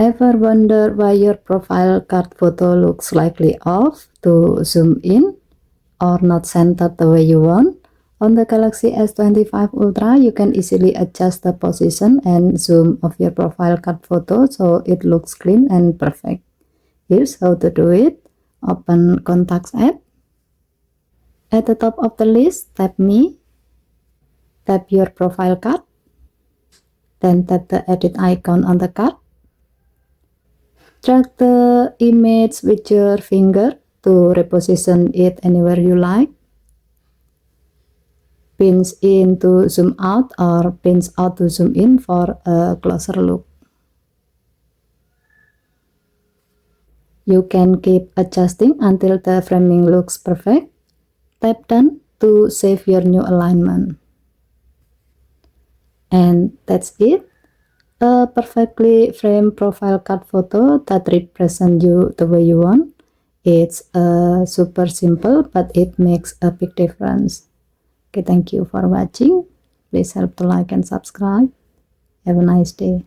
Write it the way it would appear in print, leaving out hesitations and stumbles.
Ever wonder why your profile card photo looks slightly off? To zoom in or not centered the way you want? On the Galaxy S25 Ultra, you can easily adjust the position and zoom of your profile card photo so it looks clean and perfect. Here's how to do it. Open Contacts app. At the top of the list, tap Me. Tap your profile card. Then tap the edit icon on the card. Drag the image with your finger to reposition it anywhere you like. Pinch in to zoom out or pinch out to zoom in for a closer look. You can keep adjusting until the framing looks perfect. Tap Done to save your new alignment. And that's it. A perfectly framed profile card photo that represents you the way you want. It's super simple, but it makes a big difference. Okay, thank you for watching. Please help to like and subscribe. Have a nice day.